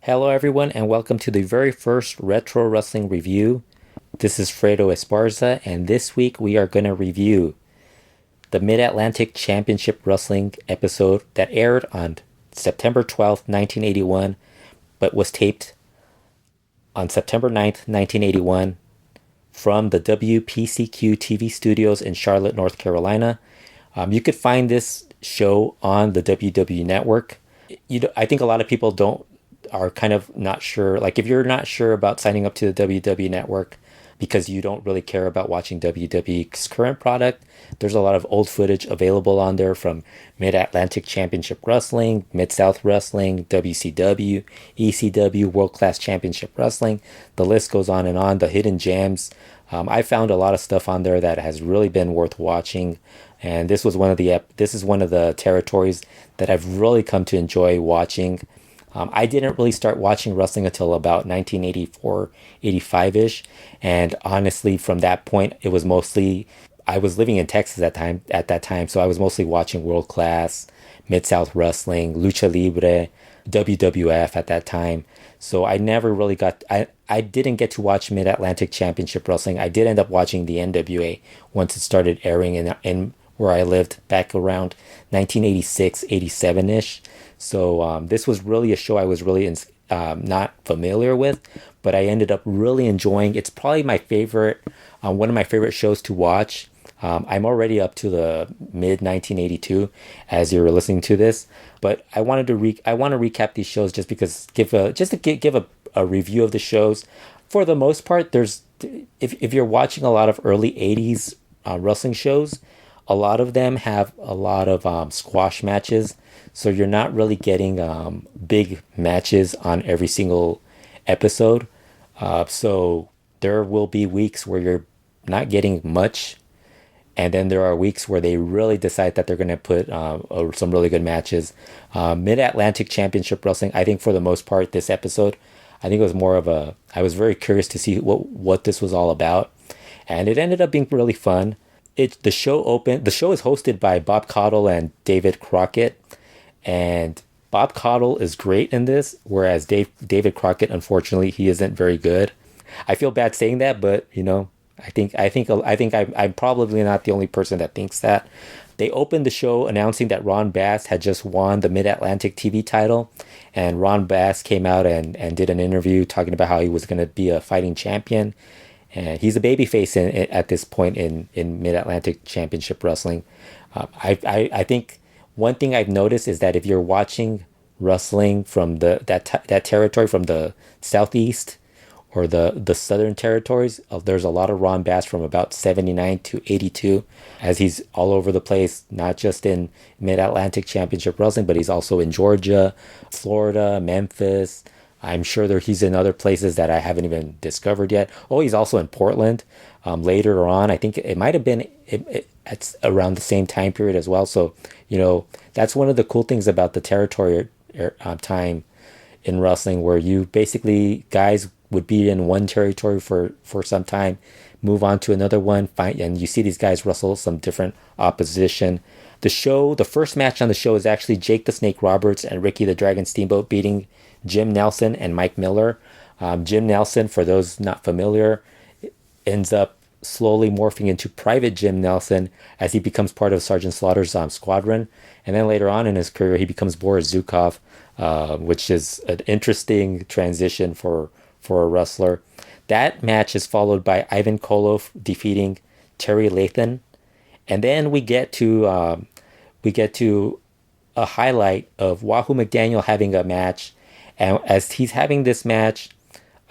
Hello, everyone, and welcome to the very first Retro Wrestling review. This is Fredo Esparza, and this week we are going to review the Mid-Atlantic Championship Wrestling episode that aired on September 12th, 1981, but was taped on September 9th, 1981, from the WPCQ TV studios in Charlotte, North Carolina. You could find this show on the WW Network. I think a lot of people are kind of not sure. Like, if you're not sure about signing up to the WW Network because you don't really care about watching WWE's current product, there's a lot of old footage available on there from Mid-Atlantic Championship Wrestling, Mid-South Wrestling, WCW, ECW, World Class Championship Wrestling. The list goes on and on. The hidden gems. I found a lot of stuff on there that has really been worth watching, and this is one of the territories that I've really come to enjoy watching. I didn't really start watching wrestling until about 1984, 85-ish. And honestly, from that point, it was mostly, I was living in Texas at that time. So I was mostly watching World Class, Mid-South Wrestling, Lucha Libre, WWF at that time. So I never really I didn't get to watch Mid-Atlantic Championship Wrestling. I did end up watching the NWA once it started airing in where I lived back around 1986, 87-ish. So this was really a show I was really not familiar with, but I ended up really enjoying. It's probably my favorite, one of my favorite shows to watch. I'm already up to the mid 1982 as you're listening to this, but I want to recap these shows just because give a review of the shows. For the most part, if you're watching a lot of early 80s wrestling shows, a lot of them have a lot of squash matches. So you're not really getting big matches on every single episode. So there will be weeks where you're not getting much. And then there are weeks where they really decide that they're going to put some really good matches. Mid-Atlantic Championship Wrestling, I think for the most part, this episode, I think it was more of I was very curious to see what this was all about. And it ended up being really fun. The show is hosted by Bob Caudle and David Crockett. And Bob Caudle is great in this, whereas David Crockett, unfortunately, he isn't very good. I feel bad saying that, but I think I'm probably not the only person that thinks that. They opened the show announcing that Ron Bass had just won the Mid-Atlantic TV title, and Ron Bass came out and did an interview talking about how he was going to be a fighting champion, and he's a babyface at this point in Mid-Atlantic Championship Wrestling. I think. One thing I've noticed is that if you're watching wrestling from that territory, from the southeast or the southern territories, there's a lot of Ron Bass from about 79 to 82, as he's all over the place, not just in Mid-Atlantic Championship Wrestling, but he's also in Georgia, Florida, Memphis. I'm sure he's in other places that I haven't even discovered yet. Oh, he's also in Portland later on. I think it might have been it's around the same time period as well. So, that's one of the cool things about the territory time in wrestling, where you basically, guys would be in one territory for some time, move on to another one, and you see these guys wrestle some different opposition. The first match on the show is actually Jake the Snake Roberts and Ricky the Dragon Steamboat beating Jim Nelson and Mike Miller. Jim Nelson, for those not familiar, ends up slowly morphing into Private Jim Nelson as he becomes part of Sergeant Slaughter's squadron. And then later on in his career, he becomes Boris Zukov, which is an interesting transition for a wrestler. That match is followed by Ivan Koloff defeating Terry Lathan. And then we get to a highlight of Wahoo McDaniel having a match. And as he's having this match,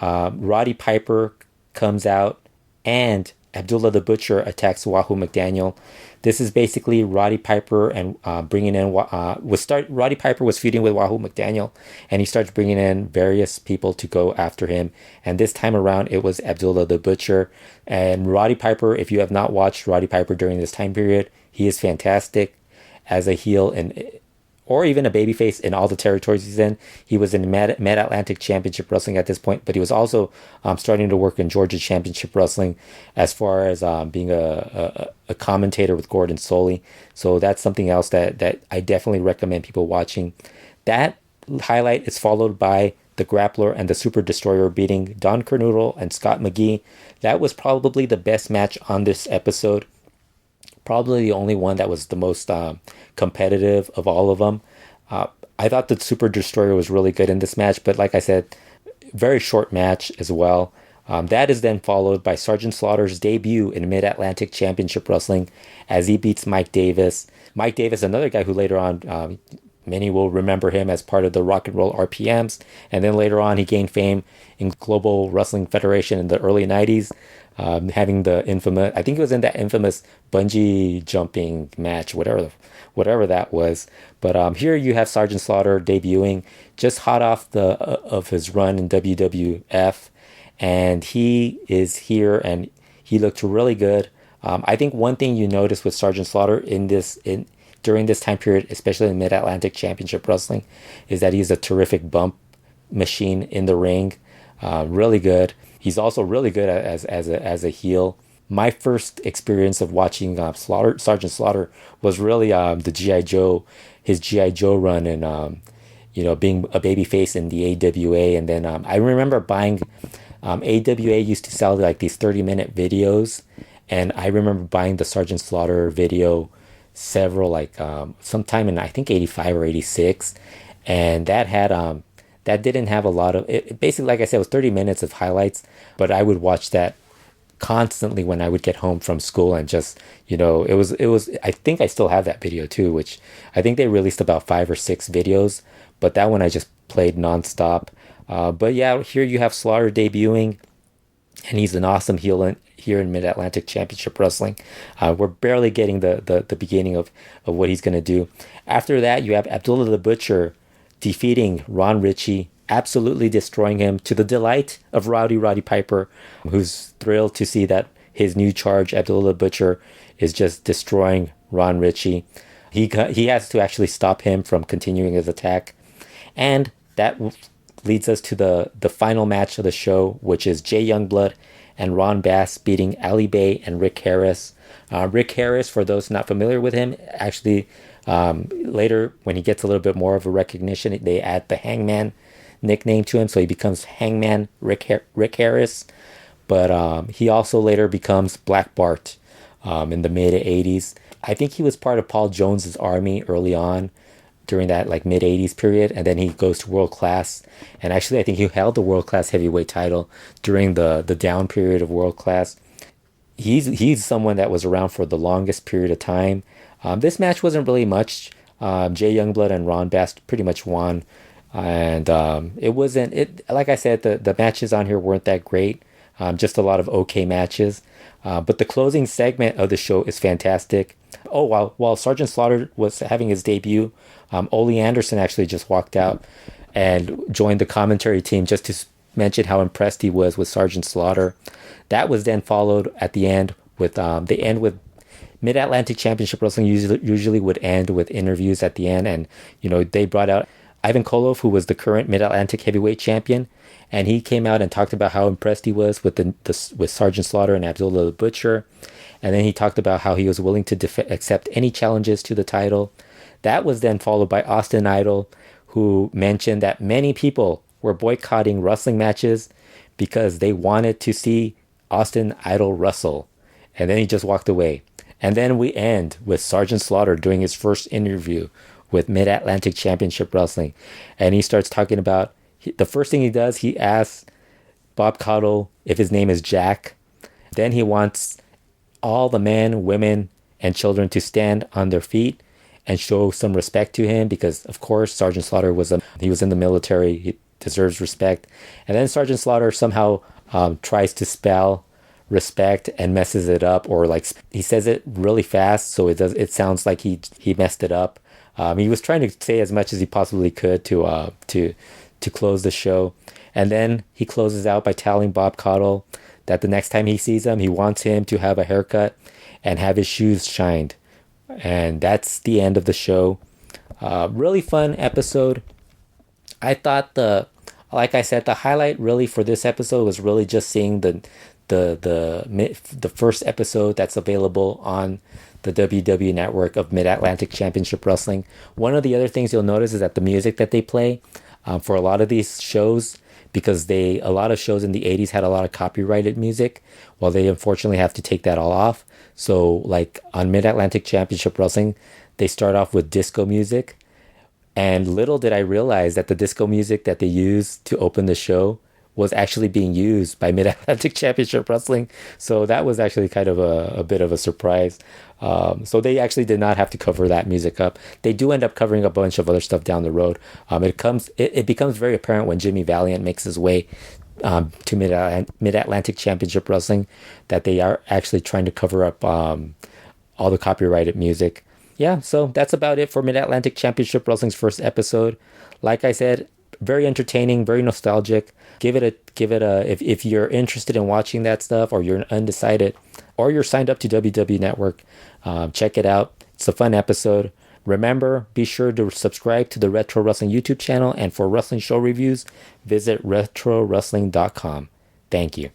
Roddy Piper comes out and Abdullah the Butcher attacks Wahoo McDaniel. This is basically Roddy Piper and bringing in Roddy Piper was feuding with Wahoo McDaniel, and he starts bringing in various people to go after him. And this time around, it was Abdullah the Butcher. And Roddy Piper, if you have not watched Roddy Piper during this time period, he is fantastic as a heel or even a babyface in all the territories he's in. He was in Mid-Atlantic Championship Wrestling at this point, but he was also starting to work in Georgia Championship Wrestling as far as being a commentator with Gordon Solie. So that's something else that I definitely recommend people watching. That highlight is followed by the Grappler and the Super Destroyer beating Don Kernoodle and Scott McGee. That was probably the best match on this episode. Probably the only one that was the most competitive of all of them. I thought the Super Destroyer was really good in this match, but like I said, very short match as well. That is then followed by Sergeant Slaughter's debut in Mid-Atlantic Championship Wrestling as he beats Mike Davis. Mike Davis, another guy who later on, many will remember him as part of the Rock and Roll RPMs. And then later on, he gained fame in Global Wrestling Federation in the early 90s, having the infamous, I think it was in that infamous bungee jumping match, whatever that was. But here you have Sergeant Slaughter debuting just hot off of his run in WWF. And he is here and he looked really good. I think one thing you notice with Sergeant Slaughter during this time period, especially in Mid-Atlantic Championship Wrestling, is that he's a terrific bump machine in the ring. Really good. He's also really good as a heel. My first experience of watching Sergeant Slaughter was really his G.I. Joe run and being a babyface in the AWA. And then I remember buying AWA used to sell like these 30-minute videos, and I remember buying the Sergeant Slaughter video sometime in I think 85 or 86, and that didn't have a lot of it. Basically, like I said, it was 30 minutes of highlights, but I would watch that constantly when I would get home from school, and just it was I think I still have that video too, which I think they released about 5 or 6 videos, but that one I just played nonstop. But yeah, here you have Slaughter debuting, and he's an awesome heel here in Mid-Atlantic Championship Wrestling. We're barely getting the beginning of what he's going to do. After that, you have Abdullah the Butcher defeating Ron Ritchie, absolutely destroying him to the delight of Roddy Piper, who's thrilled to see that his new charge, Abdullah the Butcher, is just destroying Ron Ritchie. He has to actually stop him from continuing his attack. And that leads us to the final match of the show, which is Jay Youngblood and Ron Bass beating Ali Bay and Rick Harris. Rick Harris, for those not familiar with him, actually later when he gets a little bit more of a recognition, they add the Hangman nickname to him, so he becomes Hangman Rick Harris. But he also later becomes Black Bart in the mid 80s. I think he was part of Paul Jones's army early on, during that like mid 80s period, and then he goes to World Class, and actually I think he held the World Class heavyweight title during the down period of World Class. He's someone that was around for the longest period of time. This match wasn't really much. Jay Youngblood and Ron Bass pretty much won, and it wasn't like I said, the matches on here weren't that great. Just a lot of okay matches, but the closing segment of the show is fantastic. Oh, while Sergeant Slaughter was having his debut, Ole Anderson actually just walked out and joined the commentary team just to mention how impressed he was with Sergeant Slaughter. That was then followed at the end with Mid-Atlantic Championship Wrestling usually would end with interviews at the end, and they brought out Ivan Koloff, who was the current Mid-Atlantic Heavyweight Champion, and he came out and talked about how impressed he was with with Sergeant Slaughter and Abdullah the Butcher. And then he talked about how he was willing to accept any challenges to the title. That was then followed by Austin Idol, who mentioned that many people were boycotting wrestling matches because they wanted to see Austin Idol wrestle. And then he just walked away. And then we end with Sergeant Slaughter doing his first interview with Mid-Atlantic Championship Wrestling. And he starts talking about, the first thing he does, he asks Bob Caudle if his name is Jack. Then he wants all the men, women, and children to stand on their feet and show some respect to him, because of course Sergeant Slaughter he was in the military, he deserves respect. And then Sergeant Slaughter somehow tries to spell respect and messes it up, or like he says it really fast, so it sounds like he messed it up. He was trying to say as much as he possibly could to close the show, and then he closes out by telling Bob Caudle that the next time he sees him, he wants him to have a haircut and have his shoes shined. And that's the end of the show. Really fun episode. I thought like I said, the highlight really for this episode was really just seeing the first episode that's available on the WW network of Mid-Atlantic Championship Wrestling. One of the other things you'll notice is that the music that they play, for a lot of these shows because a lot of shows in the 80s had a lot of copyrighted music. Well, they unfortunately have to take that all off. So like on Mid-Atlantic Championship Wrestling, they start off with disco music. And little did I realize that the disco music that they used to open the show was actually being used by Mid-Atlantic Championship Wrestling. So that was actually kind of a bit of a surprise. So they actually did not have to cover that music up. They do end up covering a bunch of other stuff down the road. It becomes very apparent when Jimmy Valiant makes his way to Mid-Atlantic Championship Wrestling that they are actually trying to cover up all the copyrighted music. Yeah, so that's about it for Mid-Atlantic Championship Wrestling's first episode. Like I said, very entertaining, very nostalgic. Give it a if you're interested in watching that stuff, or you're undecided, or you're signed up to WWE Network, check it out. It's a fun episode. Remember, be sure to subscribe to the Retro Wrestling YouTube channel, and for wrestling show reviews, visit retrowrestling.com. Thank you.